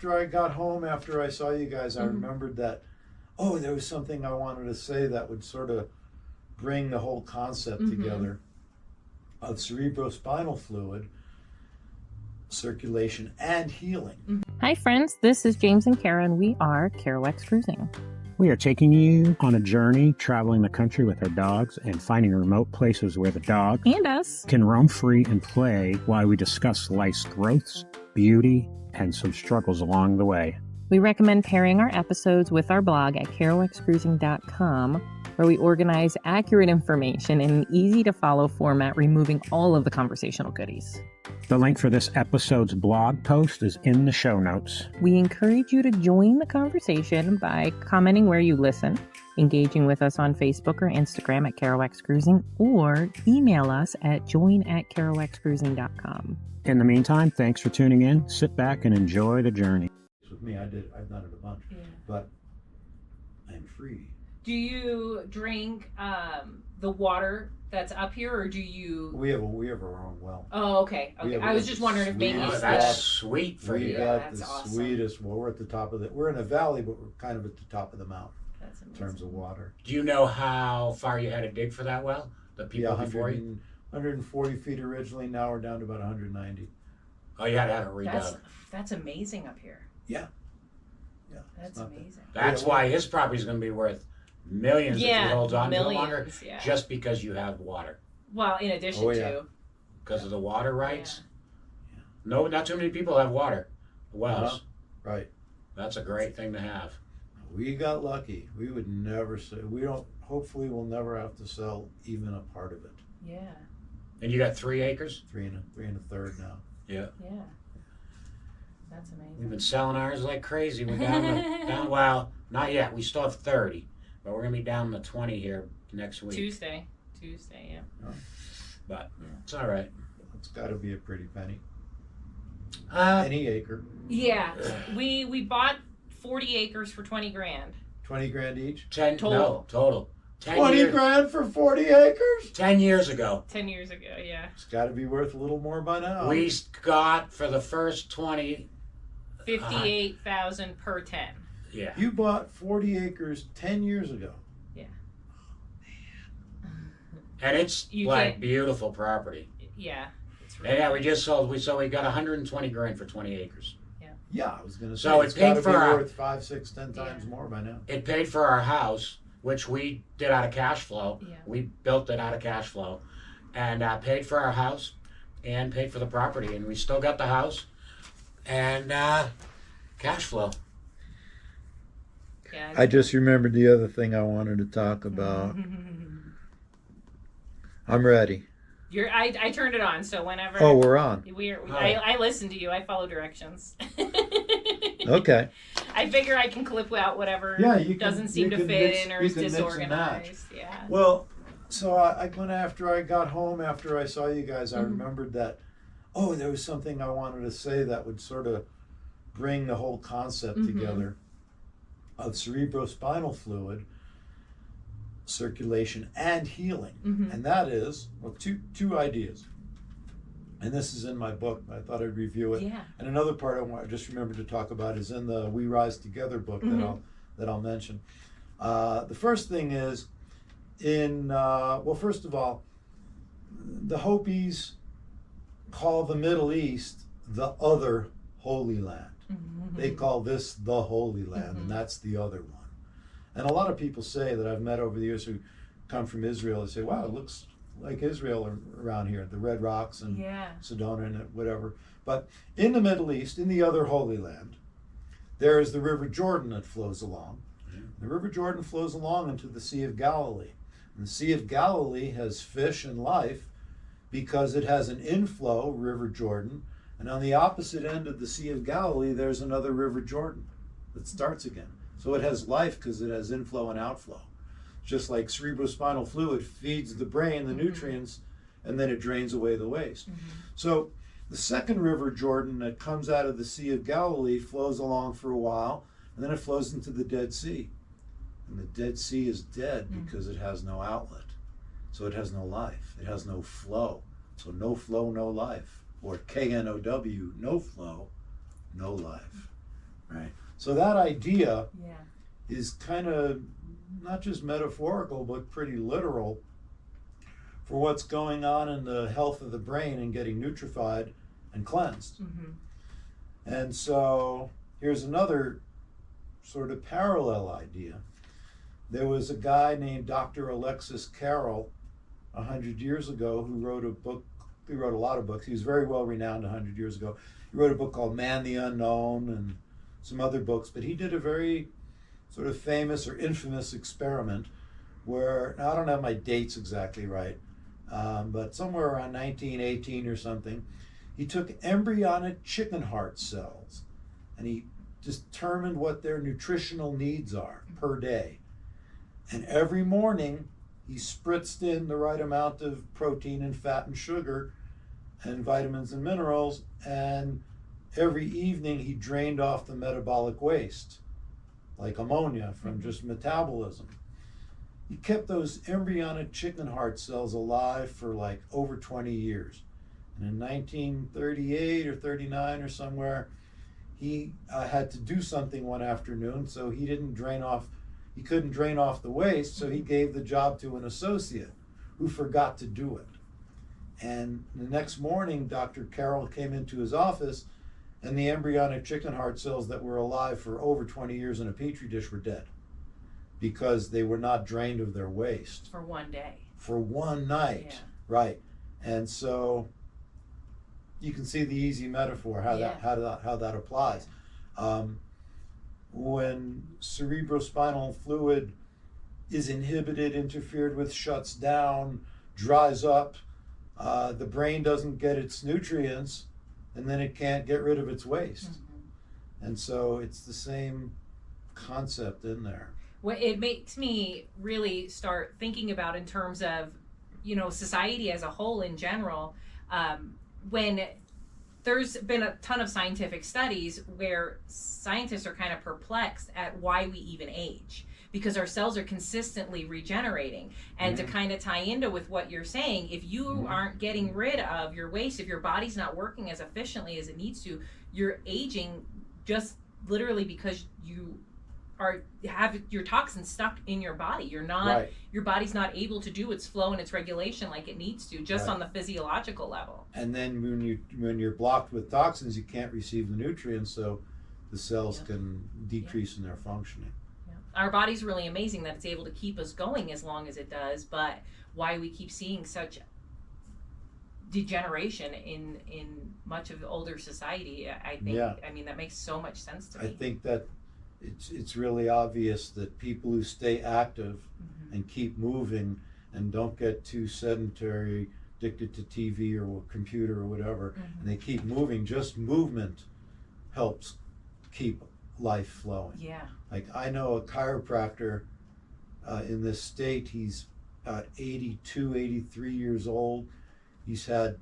after I got home, after I saw you guys, I remembered that, oh, there was something I wanted to say that would sort of bring the whole concept together of cerebrospinal fluid, circulation, and healing. Hi friends, this is James and Kara, and we are Kerouacs Cruising. We are taking you on a journey, traveling the country with our dogs and finding remote places where the dog And us. can roam free and play while we discuss life's growths, beauty, and some struggles along the way. We recommend pairing our episodes with our blog at kerouacscruising.com, where we organize accurate information in an easy-to-follow format, removing all of the conversational goodies. The link for this episode's blog post is in the show notes. We encourage you to join the conversation by commenting where you listen, engaging with us on Facebook or Instagram at Kerouacs Cruising, or email us at join@kerouacscruising.com. In the meantime, thanks for tuning in. Sit back and enjoy the journey. With me, I've done it a bunch, but I'm free. Do you drink the water that's up here, or do you? We have our own well. Oh, okay. I was just wondering if maybe sweetest That's sweet for We you. got that's the awesome. sweetest. Well, we're at the top of it. We're in a valley, but we're kind of at the top of the mountain That's in amazing. terms of water. Do you know how far you had to dig for that well? The people before you? 140 feet originally. Now we're down to about 190. Oh, you had to have it redug. That's amazing up here. Yeah. That's amazing. That's why his property's going to be worth millions if he holds on to it longer, millions, yeah. just because you have water. Well, in addition to. Because of the water rights? Yeah. No, not too many people have water. Wells. Right. That's a great thing to have. We got lucky. We would never say, hopefully we'll never have to sell even a part of it. Yeah. And you got 3 acres? Three and a third now. Yeah. Yeah. That's amazing. We've been selling ours like crazy. We're down well, not yet. We still have 30, but we're going to be down to 20 here next week. Tuesday, yeah. But it's all right. It's got to be a pretty penny. Any acre. Yeah. We bought 40 acres for 20 grand. 20 grand each? 10 Total. No, total. 20 grand for 40 acres? 10 years ago. 10 years ago, yeah. It's got to be worth a little more by now. We got for the first 20. 58,000 per 10. Yeah. You bought 40 acres 10 years ago. Yeah. And it's beautiful property. Yeah. And yeah, we just sold. We got 120 grand for 20 acres. Yeah, I was going to say. So it's it paid got to for be our, worth 5, 6, 10 times more by now. It paid for our house, which we did out of cash flow. Yeah. We built it out of cash flow, and paid for our house, and paid for the property, and we still got the house, and cash flow. Yeah. I just remembered the other thing I wanted to talk about. I'm ready. I turned it on, so whenever. Oh, we're on. I listen to you. I follow directions. Okay. I figure I can clip out whatever doesn't seem to fit in or is disorganized. Yeah. Well, so after I got home, after I saw you guys, I remembered that, oh, there was something I wanted to say that would sort of bring the whole concept together of cerebrospinal fluid, circulation, and healing. And that is, well, two ideas. And this is in my book. I thought I'd review it. Yeah. And another part I just remembered to talk about is in the We Rise Together book that I'll mention. The first thing is first of all, the Hopis call the Middle East the other Holy Land. They call this the Holy Land, and that's the other one. And a lot of people say that I've met over the years who come from Israel and say, wow, it looks like Israel around here, the Red Rocks and Sedona and whatever. But in the Middle East, in the other Holy Land, there is the River Jordan that flows along. The River Jordan flows along into the Sea of Galilee. And the Sea of Galilee has fish and life because it has an inflow, River Jordan, and on the opposite end of the Sea of Galilee, there's another River Jordan that starts again. So it has life because it has inflow and outflow. Just like cerebrospinal fluid feeds the brain the nutrients, and then it drains away the waste. So the second River Jordan that comes out of the Sea of Galilee flows along for a while, and then it flows into the Dead Sea. And the Dead Sea is dead because it has no outlet. So it has no life. It has no flow. So no flow, no life. Or KNOW, no flow, no life. So that idea Yeah. is kind of not just metaphorical, but pretty literal for what's going on in the health of the brain and getting nutrified and cleansed. Mm-hmm. And so here's another sort of parallel idea. There was a guy named Dr. Alexis Carrel 100 years ago who wrote a book. He wrote a lot of books. He was very well renowned 100 years ago. He wrote a book called Man the Unknown and some other books, but he did a very sort of famous or infamous experiment where, now I don't have my dates exactly right, but somewhere around 1918 or something, he took embryonic chicken heart cells and he determined what their nutritional needs are per day. And every morning he spritzed in the right amount of protein and fat and sugar and vitamins and minerals, and every evening he drained off the metabolic waste, like ammonia from just metabolism. He kept those embryonic chicken heart cells alive for like over 20 years. And in 1938 or 39 or somewhere, he had to do something one afternoon, so he couldn't drain off the waste, so he gave the job to an associate who forgot to do it. And the next morning, Dr. Carroll came into his office, and the embryonic chicken heart cells that were alive for over 20 years in a petri dish were dead because they were not drained of their waste. For one day. For one night, yeah. Right. And so you can see the easy metaphor, how that applies. When cerebrospinal fluid is inhibited, interfered with, shuts down, dries up, the brain doesn't get its nutrients, and then it can't get rid of its waste. Mm-hmm. And so it's the same concept in there. Well, it makes me really start thinking about in terms of, society as a whole in general, when there's been a ton of scientific studies where scientists are kind of perplexed at why we even age, because our cells are consistently regenerating. And to kind of tie into with what you're saying, if you aren't getting rid of your waste, if your body's not working as efficiently as it needs to, you're aging just literally because you have your toxins stuck in your body. You're not, your body's not able to do its flow and its regulation like it needs to, just on the physiological level. And then when you're blocked with toxins, you can't receive the nutrients, so the cells can decrease in their functioning. Our body's really amazing that it's able to keep us going as long as it does, but why we keep seeing such degeneration in much of the older society, I think, I mean, that makes so much sense to me. I think that it's really obvious that people who stay active and keep moving and don't get too sedentary, addicted to TV or computer or whatever, and they keep moving, just movement helps keep life flowing. Yeah. Like I know a chiropractor in this state, he's about 82, 83 years old. He's had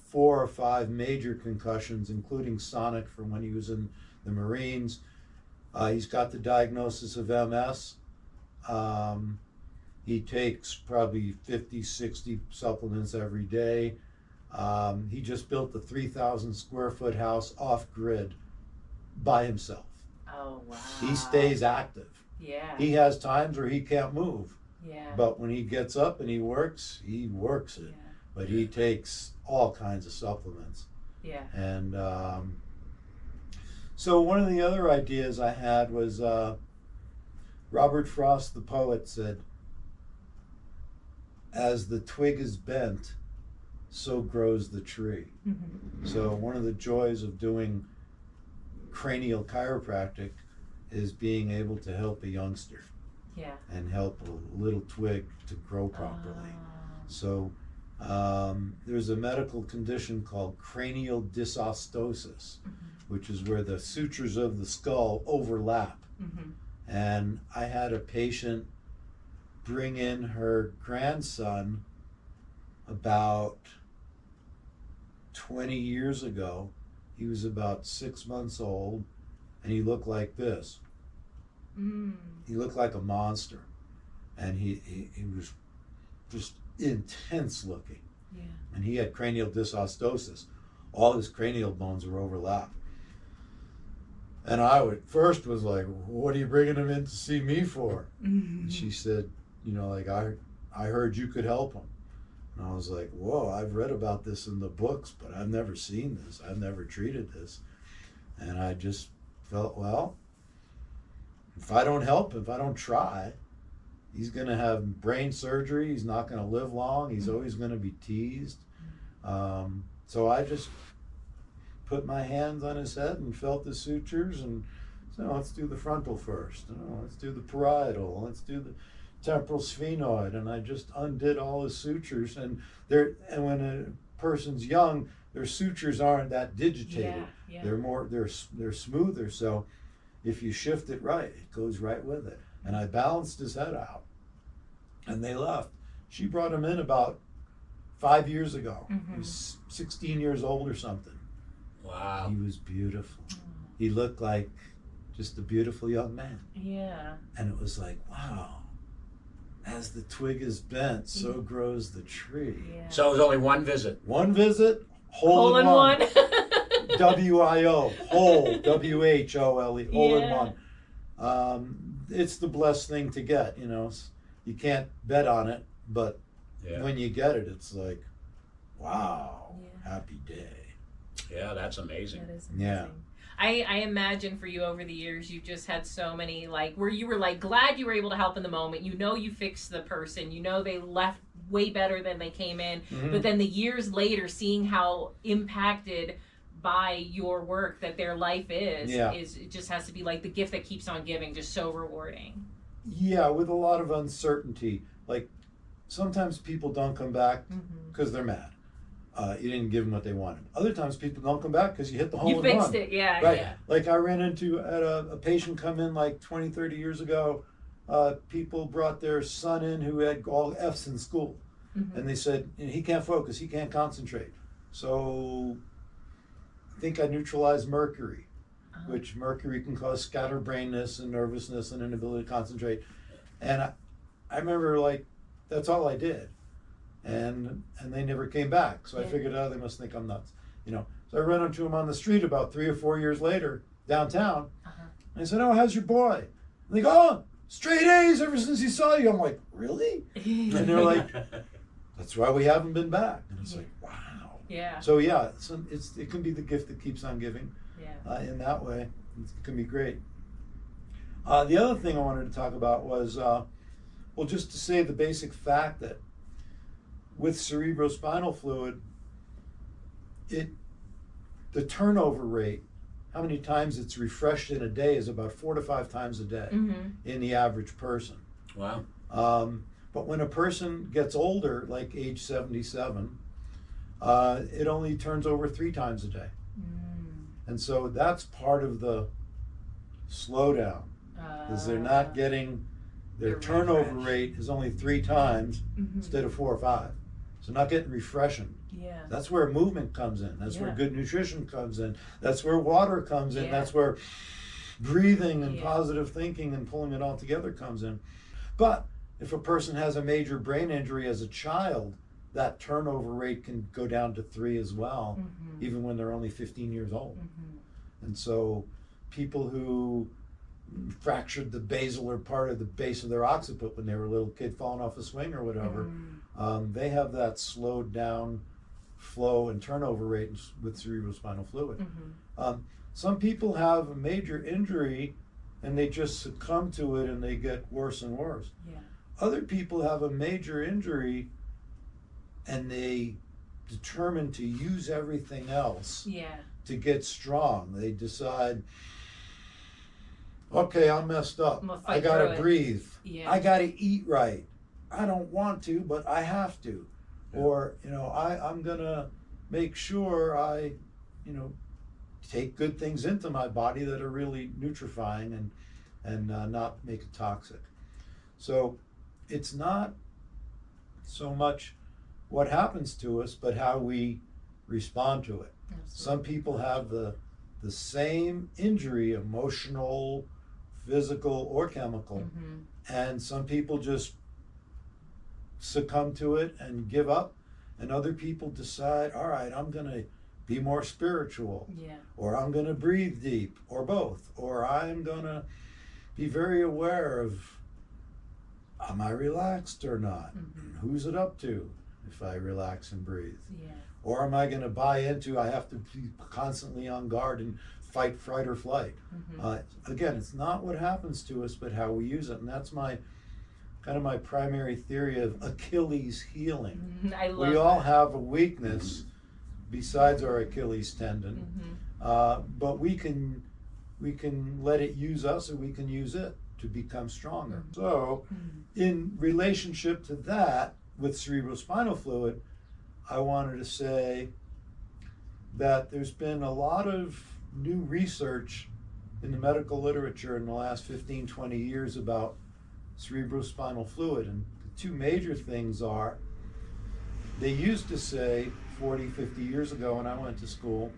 4 or 5 major concussions, including sonic from when he was in the Marines. He's got the diagnosis of MS. He takes probably 50, 60 supplements every day. He just built a 3,000 square foot house off grid by himself. Oh, wow. He stays active. Yeah. He has times where he can't move. Yeah. But when he gets up and he works it. Yeah. But he takes all kinds of supplements. Yeah. And so one of the other ideas I had was Robert Frost, the poet, said, "As the twig is bent, so grows the tree." So one of the joys of doing cranial chiropractic is being able to help a youngster and help a little twig to grow properly. So there's a medical condition called cranial dysostosis, which is where the sutures of the skull overlap. And I had a patient bring in her grandson about 20 years ago. He was about 6 months old, and he looked like this. He looked like a monster, and he was just intense looking. Yeah. And he had cranial dysostosis. All his cranial bones were overlapped. And I would first was like, what are you bringing him in to see me for? And she said, you know, like, I heard you could help him. And I was like, whoa, I've read about this in the books, but I've never seen this. I've never treated this. And I just felt, well, if I don't help, if I don't try, he's going to have brain surgery. He's not going to live long. He's always going to be teased. So I just put my hands on his head and felt the sutures and said, let's do the frontal first. Let's do the parietal. Let's do the temporal sphenoid. And I just undid all his sutures. And when a person's young, their sutures aren't that digitated. Yeah. They're smoother. So if you shift it right, it goes right with it. And I balanced his head out. And they left. She brought him in about 5 years ago. He was 16 years old or something. Wow. He was beautiful. He looked like just a beautiful young man. Yeah. And it was like, wow, as the twig is bent, so grows the tree. Yeah. So it was only one visit. One visit, hole in one. WIO, whole, WHOLE, hole in one. It's the blessed thing to get, you know. You can't bet on it, but when you get it, it's like, wow, happy day. Yeah, that's amazing. That is amazing. Yeah. I imagine for you over the years, you've just had so many, like, where you were like glad you were able to help in the moment. You know, you fixed the person. You know, they left way better than they came in. But then the years later, seeing how impacted by your work that their life is it just has to be like the gift that keeps on giving, just so rewarding. Yeah, with a lot of uncertainty. Like, sometimes people don't come back because they're mad. You didn't give them what they wanted. Other times people don't come back because you hit the hole in one. You fixed it, yeah. Right. Yeah. Like I ran into a patient come in like 20, 30 years ago. People brought their son in who had all F's in school. And they said, he can't focus, he can't concentrate. So I think I neutralized mercury, which mercury can cause scatterbrainness and nervousness and inability to concentrate. And I remember, like, that's all I did. And they never came back. So I figured, they must think I'm nuts. You know. So I ran into him on the street about 3 or 4 years later, downtown. And I said, how's your boy? And they go, straight A's ever since he saw you. I'm like, really? And they're like, that's why we haven't been back. And it's like, wow. Yeah. So yeah, it can be the gift that keeps on giving. Yeah. In that way, it can be great. The other thing I wanted to talk about was, just to say the basic fact that with cerebrospinal fluid, the turnover rate, how many times it's refreshed in a day, is about 4 to 5 times a day in the average person. Wow. But when a person gets older, like age 77, it only turns over 3 times a day. And so that's part of the slowdown, because they're not getting, their turnover rate is only 3 times instead of 4 or 5. So not getting refreshing. Yeah. That's where movement comes in. That's where good nutrition comes in. That's where water comes in. That's where breathing and positive thinking and pulling it all together comes in. But if a person has a major brain injury as a child, that turnover rate can go down to 3 as well, even when they're only 15 years old. And so people who fractured the basilar part of the base of their occiput when they were a little kid falling off a swing or whatever, they have that slowed down flow and turnover rate with cerebrospinal fluid. Some people have a major injury and they just succumb to it and they get worse and worse. Other people have a major injury and they determine to use everything else to get strong. They decide, okay, I'm messed up. I gotta breathe. I gotta eat right. I don't want to, but I have to. Or, I'm gonna make sure I, take good things into my body that are really nutrifying and not make it toxic. So it's not so much what happens to us, but how we respond to it. Absolutely. Some people have the same injury, emotional, physical, or chemical, and some people just succumb to it and give up, and other people decide, all right, I'm going to be more spiritual, Yeah. or I'm going to breathe deep, or both, or I'm going to be very aware of, am I relaxed or not? Who's it up to if I relax and breathe? Yeah. Or am I going to buy into, I have to be constantly on guard and fight, fright, or flight? Again, it's not what happens to us, but how we use it. And that's my primary theory of Achilles healing. I love We all that. have a weakness besides our Achilles tendon, but we can let it use us, or we can use it to become stronger. So, in relationship to that, with cerebrospinal fluid, I wanted to say that there's been a lot of new research in the medical literature in the last 15, 20 years about cerebrospinal fluid. And the two major things are, they used to say 40, 50 years ago when I went to school,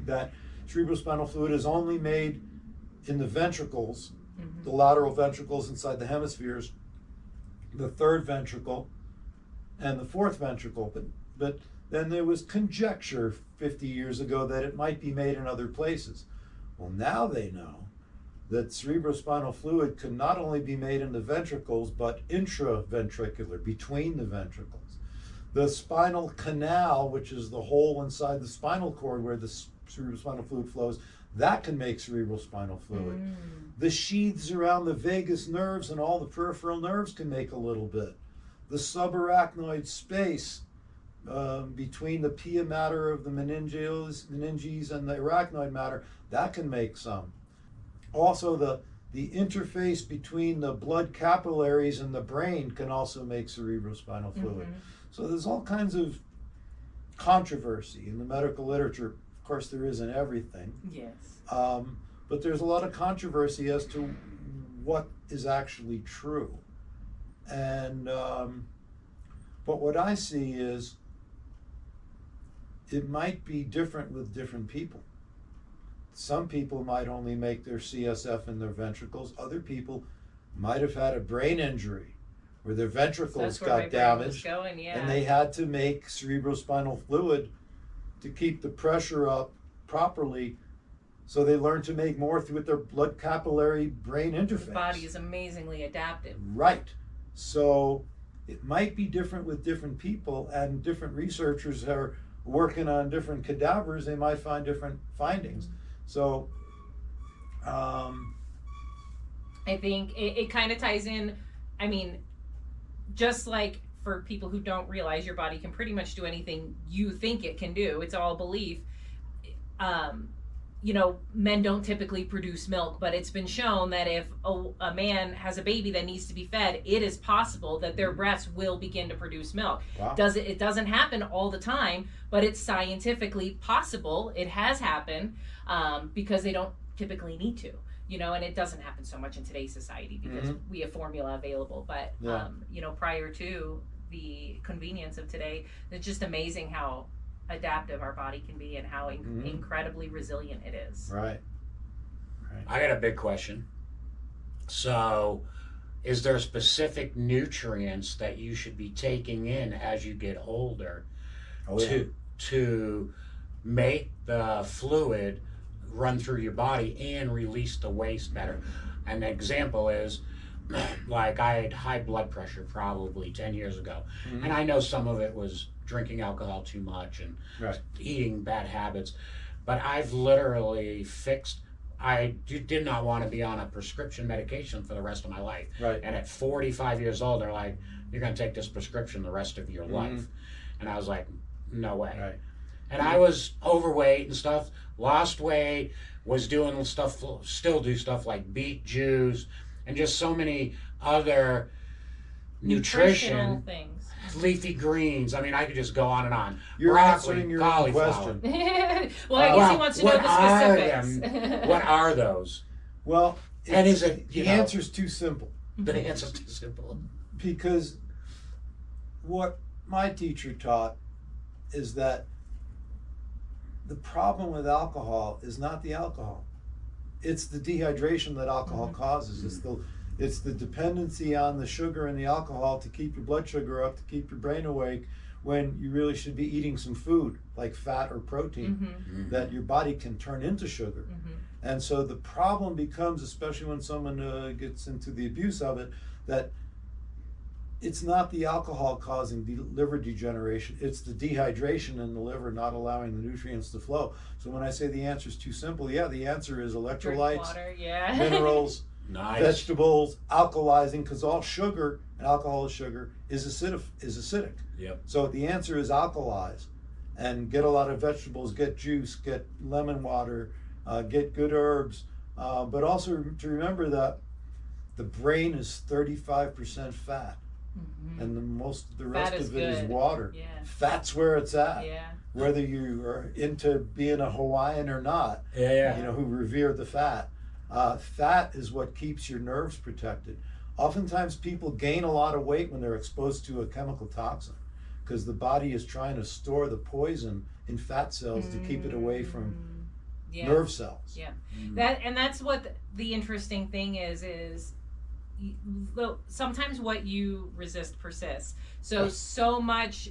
that cerebrospinal fluid is only made in the ventricles, the lateral ventricles inside the hemispheres, the third ventricle, and the fourth ventricle. But then there was conjecture 50 years ago that it might be made in other places. Well, now they know that cerebrospinal fluid can not only be made in the ventricles, but intraventricular, between the ventricles. The spinal canal, which is the hole inside the spinal cord where the cerebrospinal fluid flows, that can make cerebrospinal fluid. The sheaths around the vagus nerves and all the peripheral nerves can make a little bit. The subarachnoid space between the pia mater of the meninges and the arachnoid matter, that can make some. Also, the interface between the blood capillaries and the brain can also make cerebrospinal fluid. So there's all kinds of controversy in the medical literature. Of course, there is in everything. Yes. But there's a lot of controversy as to what is actually true. And but what I see is it might be different with different people. Some people might only make their CSF in their ventricles. Other people might have had a brain injury where their ventricles got damaged, and they had to make cerebrospinal fluid to keep the pressure up properly. So they learned to make more with their blood capillary brain interface. The body is amazingly adaptive. Right. So it might be different with different people, and different researchers are working on different cadavers. They might find different findings. So I think it kind of ties in. I mean, just like for people who don't realize your body can pretty much do anything you think it can do, it's all belief. You know, men don't typically produce milk, but it's been shown that if a man has a baby that needs to be fed, it is possible that their breasts will begin to produce milk. Wow. It doesn't happen all the time, but it's scientifically possible. It has happened because they don't typically need to, you know, and it doesn't happen so much in today's society because we have formula available. But, you know, prior to the convenience of today, it's just amazing how adaptive our body can be and how incredibly resilient it is. Right. I got a big question. So, is there specific nutrients that you should be taking in as you get older to make the fluid run through your body and release the waste better? An example is, like, I had high blood pressure probably 10 years ago, and I know some of it was drinking alcohol too much and eating bad habits, but I've literally fixed. I did not want to be on a prescription medication for the rest of my life. Right. And at 45 years old, they're like, you're going to take this prescription the rest of your life. And I was like, no way. Right. And I was overweight and stuff, lost weight, was doing stuff, still do stuff like beet juice and just so many other nutritional things. Leafy greens. I mean, I could just go on and on. You're Broccoli, answering your own cauliflower. Well, I guess he wants to know the specifics. What are those? Well, And is it, the answer's too simple. The answer's too simple. Because what my teacher taught is that the problem with alcohol is not the alcohol. It's the dehydration that alcohol causes. It's the dependency on the sugar and the alcohol to keep your blood sugar up, to keep your brain awake, when you really should be eating some food like fat or protein that your body can turn into sugar. And so the problem becomes, especially when someone gets into the abuse of it, that it's not the alcohol causing liver degeneration, it's the dehydration in the liver not allowing the nutrients to flow. So when I say the answer is too simple, yeah, the answer is electrolytes, water, yeah. minerals, Nice. vegetables, alkalizing, because all sugar, and alcohol is sugar, is acidic. Yep. So the answer is alkalize, and get a lot of vegetables, get juice, get lemon water, get good herbs, but also to remember that the brain is 35% fat. And the rest of it is water. Yeah. Fat's where it's at. Yeah. Whether you are into being a Hawaiian or not, who revere the fat. Fat is what keeps your nerves protected. Oftentimes people gain a lot of weight when they're exposed to a chemical toxin, because the body is trying to store the poison in fat cells to keep it away from nerve cells. Yeah. That's what the interesting thing is sometimes what you resist persists. So much,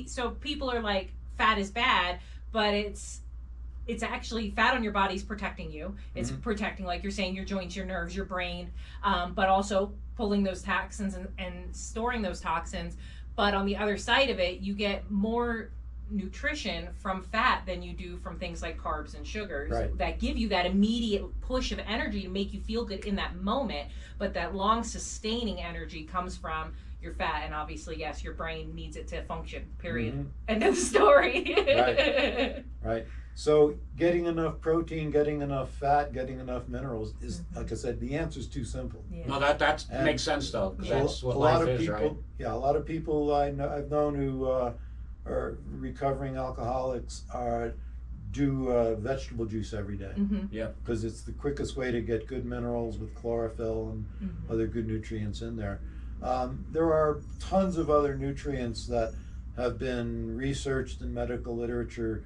so people are like, fat is bad, but it's actually fat on your body's protecting you. It's protecting, like you're saying, your joints, your nerves, your brain, but also pulling those toxins and storing those toxins. But on the other side of it, you get more nutrition from fat than you do from things like carbs and sugars that give you that immediate push of energy to make you feel good in that moment, but that long sustaining energy comes from your fat. And obviously, yes, your brain needs it to function, period. End of the story. Right. So getting enough protein, getting enough fat, getting enough minerals is, like I said, the answer is too simple. No, that makes sense though, because that's what life is, right? Yeah, a lot of people I've known who are recovering alcoholics do vegetable juice every day. Because it's the quickest way to get good minerals with chlorophyll and other good nutrients in there. There are tons of other nutrients that have been researched in medical literature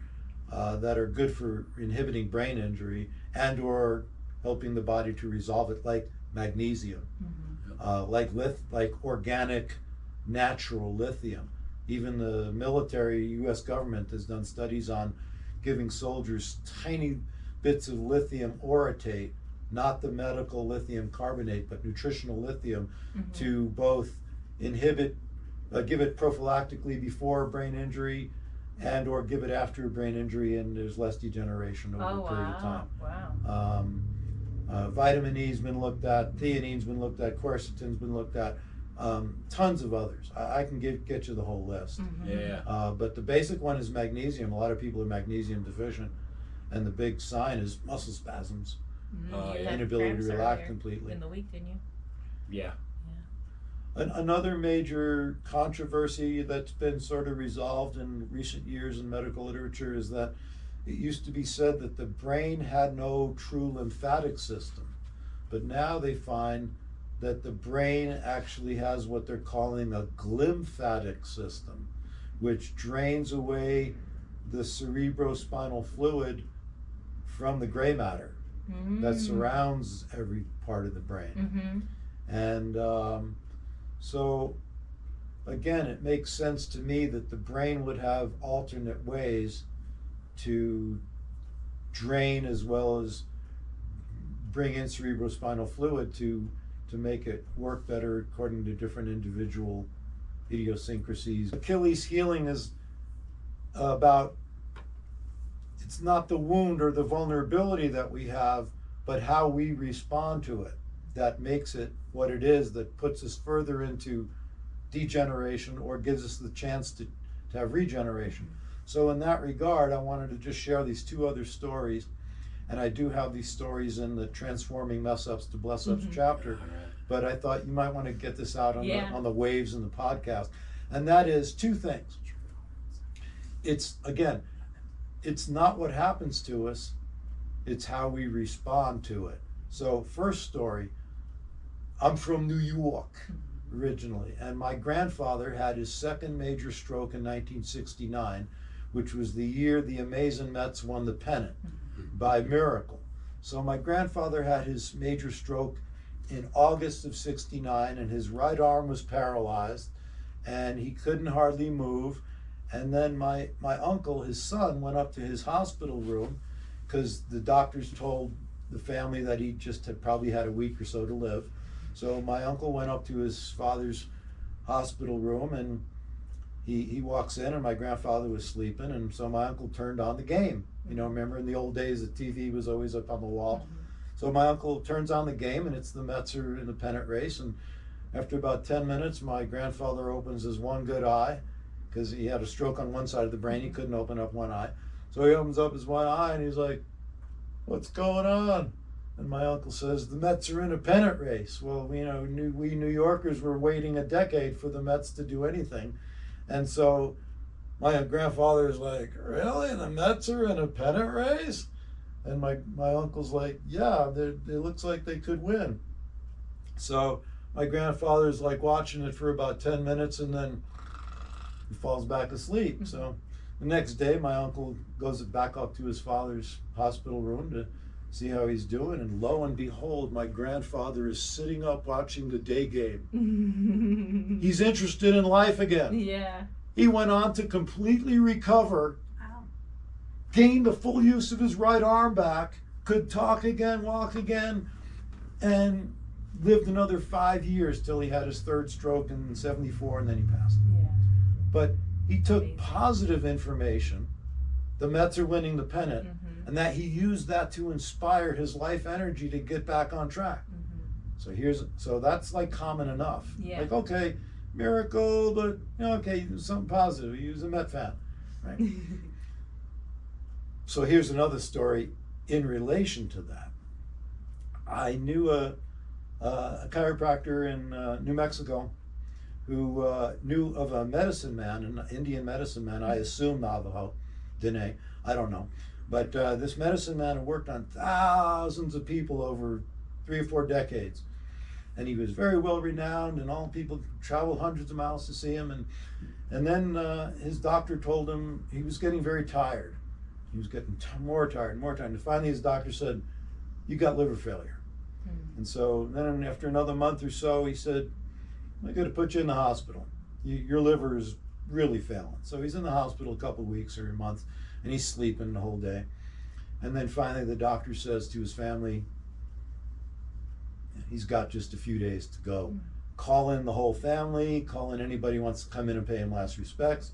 that are good for inhibiting brain injury and or helping the body to resolve it, like magnesium, like organic, natural lithium. Even the military, U.S. government has done studies on giving soldiers tiny bits of lithium orotate, not the medical lithium carbonate, but nutritional lithium, to both inhibit, give it prophylactically before brain injury and or give it after a brain injury, and there's less degeneration over a period of time. Vitamin E's been looked at, theanine's been looked at, quercetin's been looked at, tons of others. I can get you the whole list. But the basic one is magnesium. A lot of people are magnesium deficient, and the big sign is muscle spasms, inability to relax completely. In the week, didn't you? Yeah. Another major controversy that's been sort of resolved in recent years in medical literature is that it used to be said that the brain had no true lymphatic system, but now they find that the brain actually has what they're calling a glymphatic system, which drains away the cerebrospinal fluid from the gray matter that surrounds every part of the brain. And so again, it makes sense to me that the brain would have alternate ways to drain as well as bring in cerebrospinal fluid to make it work better according to different individual idiosyncrasies. Achilles healing is about, it's not the wound or the vulnerability that we have, but how we respond to it that makes it what it is, that puts us further into degeneration or gives us the chance to have regeneration. So in that regard, I wanted to just share these two other stories, and I do have these stories in the Transforming Mess Ups to Bless Ups chapter, but I thought you might want to get this out on the waves in the podcast. And that is two things. It's, again, it's not what happens to us, it's how we respond to it. So first story, I'm from New York originally, and my grandfather had his second major stroke in 1969, which was the year the Amazing Mets won the pennant by miracle. So my grandfather had his major stroke in August of '69, and his right arm was paralyzed, and he couldn't hardly move. And then my uncle, his son, went up to his hospital room because the doctors told the family that he just had probably had a week or so to live. So my uncle went up to his father's hospital room, and he walks in, and my grandfather was sleeping, and so my uncle turned on the game. You know, remember in the old days the TV was always up on the wall. So my uncle turns on the game, and it's the Mets are in the pennant race, and after about 10 minutes, my grandfather opens his one good eye, because he had a stroke on one side of the brain. He couldn't open up one eye. So he opens up his one eye, and he's like, "What's going on?" And my uncle says, "The Mets are in a pennant race." Well, you know, we New Yorkers were waiting a decade for the Mets to do anything. And so my grandfather is like, "Really? The Mets are in a pennant race?" And my uncle's like, "Yeah, it looks like they could win." So my grandfather's like watching it for about 10 minutes, and then he falls back asleep. So the next day, my uncle goes back up to his father's hospital room to see how he's doing, and lo and behold, my grandfather is sitting up watching the day game. He's interested in life again. Yeah. He went on to completely recover, gained the full use of his right arm back, could talk again, walk again, and lived another 5 years till he had his third stroke in 74, and then he passed. Yeah. But he took positive information, the Mets are winning the pennant, and that he used that to inspire his life energy to get back on track. So that's like common enough. Yeah. Like, okay, miracle, but you know, okay, something positive. He was a Met fan, right? So here's another story in relation to that. I knew a chiropractor in New Mexico who knew of a medicine man, an Indian medicine man, I assume Navajo, Dene, I don't know. But this medicine man had worked on thousands of people over 3 or 4 decades. And he was very well renowned, and all people traveled hundreds of miles to see him. And then his doctor told him he was getting very tired. He was getting more tired. And finally his doctor said, "You got liver failure." And so then after another month or so, he said, "I got to put you in the hospital. Your liver is really failing." So he's in the hospital a couple of weeks or a month, and he's sleeping the whole day. And then finally the doctor says to his family, he's got just a few days to go. Call in the whole family, call in anybody who wants to come in and pay him last respects.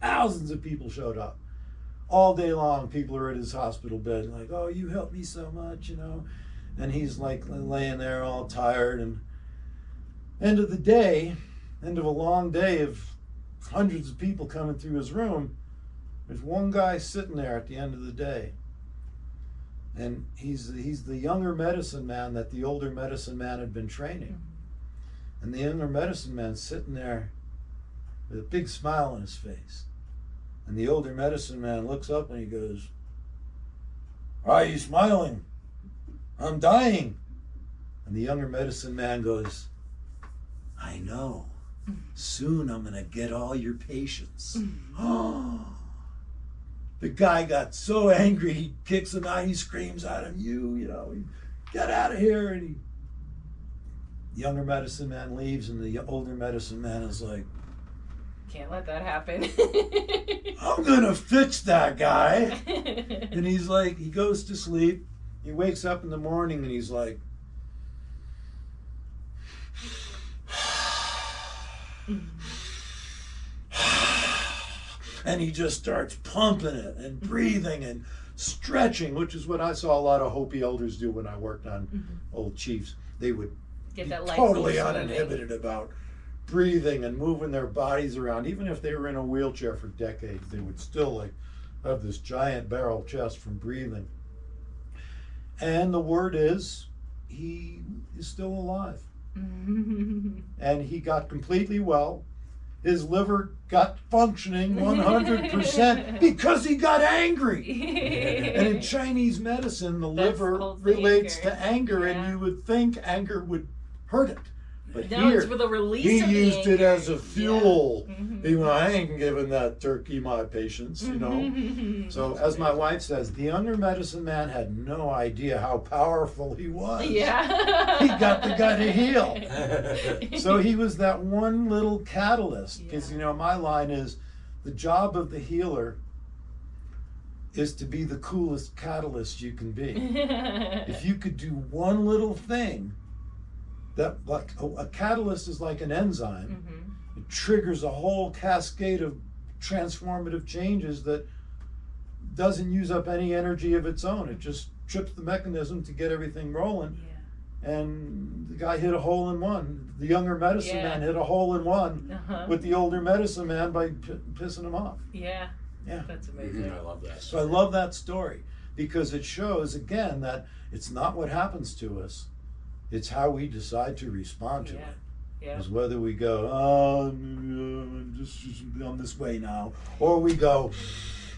Thousands of people showed up. All day long, people are at his hospital bed like, "Oh, you helped me so much, you know." And he's like laying there all tired. And end of the day, end of a long day of hundreds of people coming through his room, there's one guy sitting there at the end of the day. And he's the younger medicine man that the older medicine man had been training. And the younger medicine man's sitting there with a big smile on his face. And the older medicine man looks up and he goes, "Why are you smiling? I'm dying." And the younger medicine man goes, "I know. Soon I'm going to get all your patients." The guy got so angry, he kicks him out, he screams at him, you know, "Get out of here." And the younger medicine man leaves, and the older medicine man is like, Can't let that happen. "I'm going to fix that guy." And he's like, he goes to sleep. He wakes up in the morning and he's like, and he just starts pumping it and breathing and stretching, which is what I saw a lot of Hopi elders do when I worked on old chiefs. They would Get be that life totally force uninhibited about breathing and moving their bodies around. Even if they were in a wheelchair for decades, they would still like have this giant barrel chest from breathing. And the word is, he is still alive. And he got completely well. His liver got functioning 100% because he got angry. And in Chinese medicine, the liver relates to anger, and you would think anger would hurt it. But No, here, it's for the release he of the used it anger. as a fuel. Yeah. Mhm. He went, I ain't giving that turkey my patience, you know. So as my wife says, the younger medicine man had no idea how powerful he was. Yeah. He got the guy to heal. So he was that one little catalyst. Because, Yeah. you know, my line is, the job of the healer is to be the coolest catalyst you can be. If you could do one little thing, that like a catalyst is like an enzyme. Mhm. It triggers a whole cascade of transformative changes that doesn't use up any energy of its own. It just trips the mechanism to get everything rolling. Yeah. And the guy hit a hole in one. The younger medicine Yeah. man hit a hole in one Uh-huh. with the older medicine man by pissing him off. Yeah. Yeah. That's amazing. I love that. So I love that story because it shows again that it's not what happens to us, it's how we decide to respond to Yeah. it. Yeah. Is whether we go, oh, I'm this way now, or we go,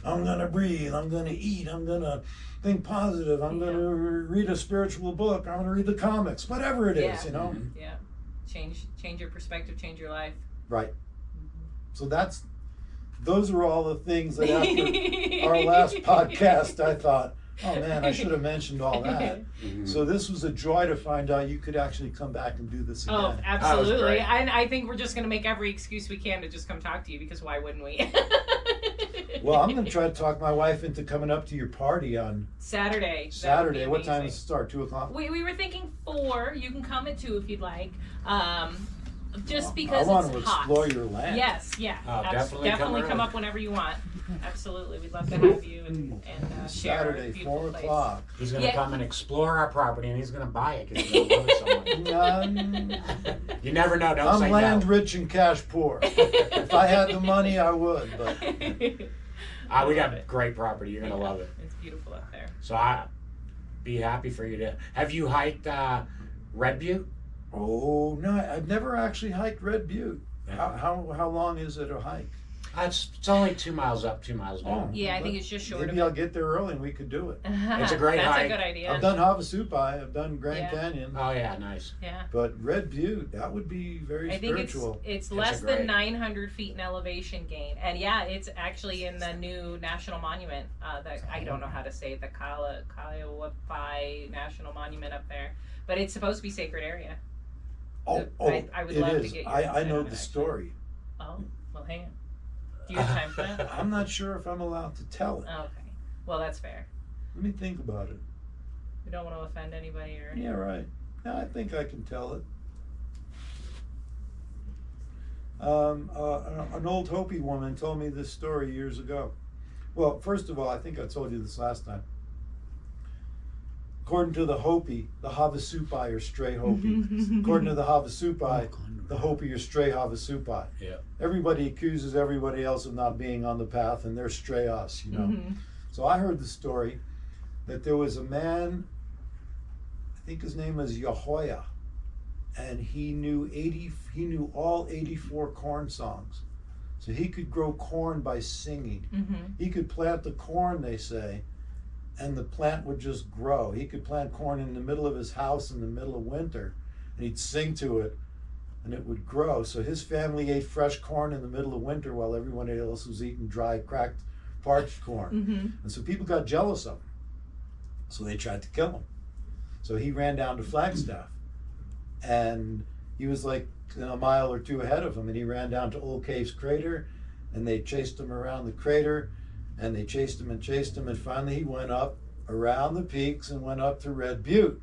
I'm gonna breathe, I'm gonna eat, I'm gonna think positive, I'm gonna read a spiritual book, I'm gonna read the comics, whatever it is, Yeah. you know. Mhm. Yeah. Change your perspective, change your life. Right. So those are all the things that after our last podcast, I thought, oh man, I should have mentioned all that. Mhm. So this was a joy to find out you could actually come back and do this again. Oh, That was absolutely. great. And I think we're just going to make every excuse we can to just come talk to you because why wouldn't we? Well, I'm going to try to talk my wife into coming up to your party on Saturday. That would be Saturday. What time amazing. does it start? 2:00? We were thinking 4. You can come at 2 if you'd like. Just I because want it's to hot. explore your land. Yes, yeah. Oh, definitely come come early. up whenever you want. Absolutely. We'd love to have you and share our Saturday, beautiful 4 place. o'clock. He's going to Yeah. come and explore our property, and he's going to buy it because he's going to love it so much. You never know. Don't I'm say land no. rich and cash poor. If I had the money, I would. But We got great property. You're going to love it. It's beautiful up there. So I'd be happy for you to. Have you hiked Red Butte? oh no, I've never actually hiked Red Butte. How long is it a hike? It's only 2 miles up, 2 miles down. Yeah, I think it's just short Maybe of I'll get there early and we could do it. It's a great That's hike. a good idea. I've done Havasupai, I've done Grand Yeah. Canyon, Oh yeah, nice. Yeah. but Red Butte, that would be very I think spiritual. it's a less great- than 900 feet in elevation gain, and yeah, it's actually in the new national monument. That I don't know how to say the Kalawapai National Monument up there, but it's supposed to be sacred area. Oh, I would it love to is. get your I insight know on the it, story. Oh, well, hang on. Do you have time for that? I'm not sure if I'm allowed to tell it. Oh, okay. Well, that's fair. Let me think about it. We don't want to offend anybody or. Yeah, right. Yeah, I think I can tell it. An old Hopi woman told me this story years ago. Well, first of all, I think I told you this last time. According to the Hopi, the Havasupai are stray Hopi. According to the Havasupai, the Hopi are stray Havasupai. Yeah. Everybody accuses everybody else of not being on the path, and they're stray us, you know. Mhm. So I heard the story that there was a man, I think his name was Yahoya, and he knew all 84 corn songs. So he could grow corn by singing. Mhm. He could plant the corn, they say, and the plant would just grow. He could plant corn in the middle of his house in the middle of winter, and he'd sing to it, and it would grow. So his family ate fresh corn in the middle of winter while everyone else was eating dry, cracked, parched corn. Mhm. And so people got jealous of him. So they tried to kill him. So he ran down to Flagstaff, and he was like a mile or two ahead of him, and he ran down to Old Cave's crater, and they chased him around the crater, and they chased him, and finally he went up around the peaks and went up to Red Butte.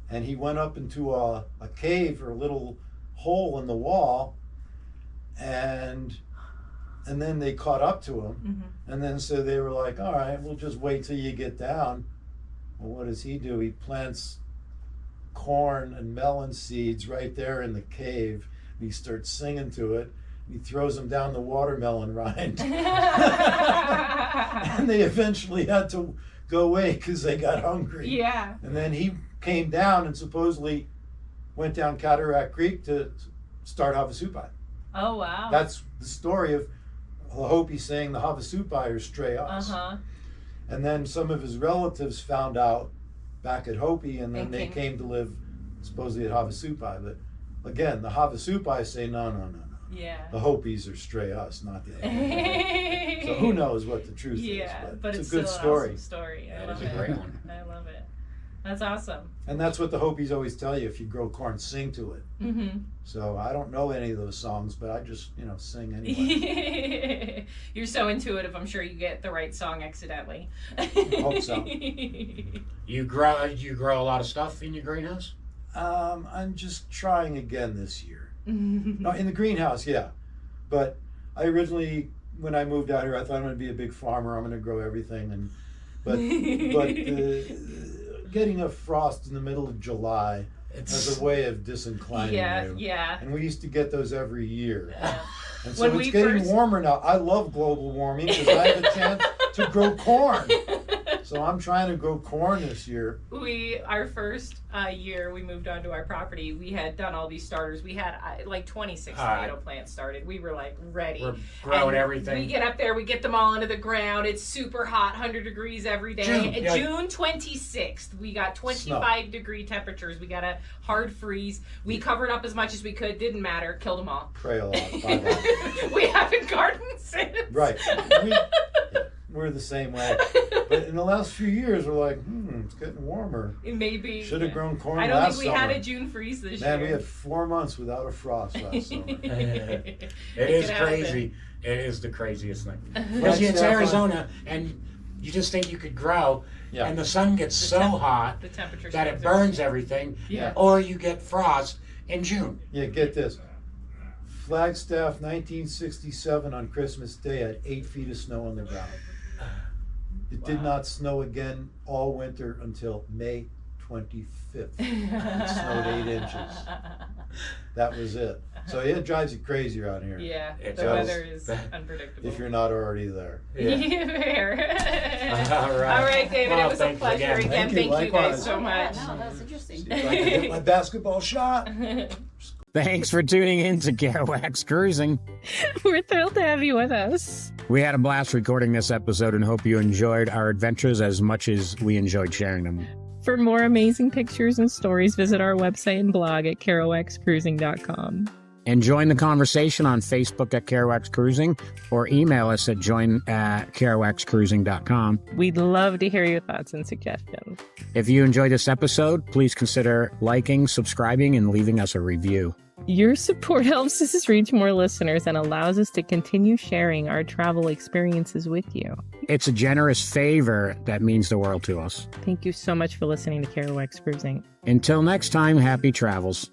And he went up into a cave or a little hole in the wall, and then they caught up to him. Mhm. And then so they were like, all right, we'll just wait till you get down. Well, what does he do? He plants corn and melon seeds right there in the cave. And he starts singing to it. He throws them down the watermelon rind. And they eventually had to go away because they got hungry. Yeah. And then he came down and supposedly went down Cataract Creek to start Havasupai. Oh wow. That's the story of the Hopi saying the Havasupai are stray us. Uh-huh. And then some of his relatives found out back at Hopi, and then And they came- came to live supposedly at Havasupai. But again, the Havasupai say, no. Yeah. The Hopis are stray us, not the other way. So who knows what the truth is. Yeah, but it's a good still story. an awesome story. I That love is a it. great one. I love it. That's awesome. And that's what the Hopis always tell you: if you grow corn, sing to it. Mm-hmm. So I don't know any of those songs, but I just, sing anyway. You're so intuitive. I'm sure you get the right song accidentally. Hope so. You grow a lot of stuff in your greenhouse? I'm just trying again this year. No, in the greenhouse, yeah. But I originally, when I moved out here, I thought I'm going to be a big farmer. I'm going to grow everything, but getting a frost in the middle of July has a way of disinclining you. Yeah. And we used to get those every year. Yeah. And so it's getting warmer now. I love global warming because I have a chance to grow corn. So I'm trying to grow corn this year. Our first year we moved onto our property, we had done all these starters. We had like 26 tomato plants started. We were like ready. We're growing everything. We get up there, we get them all into the ground. It's super hot, 100 degrees every day. June 26th, we got 25-degree temperatures. We got a hard freeze. We covered up as much as we could. Didn't matter. Killed them all. Pray a lot. Bye-bye. We haven't gardened since. Right. We're the same way. But in the last few years, we're like, it's getting warmer. Maybe. Should have grown corn last summer. I don't think we summer. had a June freeze this year. Man, we had 4 months without a frost last summer. It is crazy. It is the craziest thing. Right, Because it's Stefan? Arizona, and you just think you could grow, and the sun gets so hot that it burns everything, or you get frost in June. Yeah, get this. Flagstaff, 1967, on Christmas Day, had 8 feet of snow on the ground. It did not snow again all winter until May 25th. It snowed 8 inches. That was it. So it drives you crazy around here. Yeah, It the does. weather is unpredictable. If you're not already there. Fair. All right. All right, David, Well, it was a thanks pleasure again. again. Thank you, Thank you guys likewise. so much. No, that was interesting. See if I can hit my basketball shot. Thanks for tuning in to Kerouacs Cruising. We're thrilled to have you with us. We had a blast recording this episode and hope you enjoyed our adventures as much as we enjoyed sharing them. For more amazing pictures and stories, visit our website and blog at CarowaxCruising.com. And join the conversation on Facebook at Kerouacs Cruising or email us at join@KerouacsCruising.com. We'd love to hear your thoughts and suggestions. If you enjoyed this episode, please consider liking, subscribing, and leaving us a review. Your support helps us reach more listeners and allows us to continue sharing our travel experiences with you. It's a generous favor that means the world to us. Thank you so much for listening to Kerouacs Cruising. Until next time, happy travels.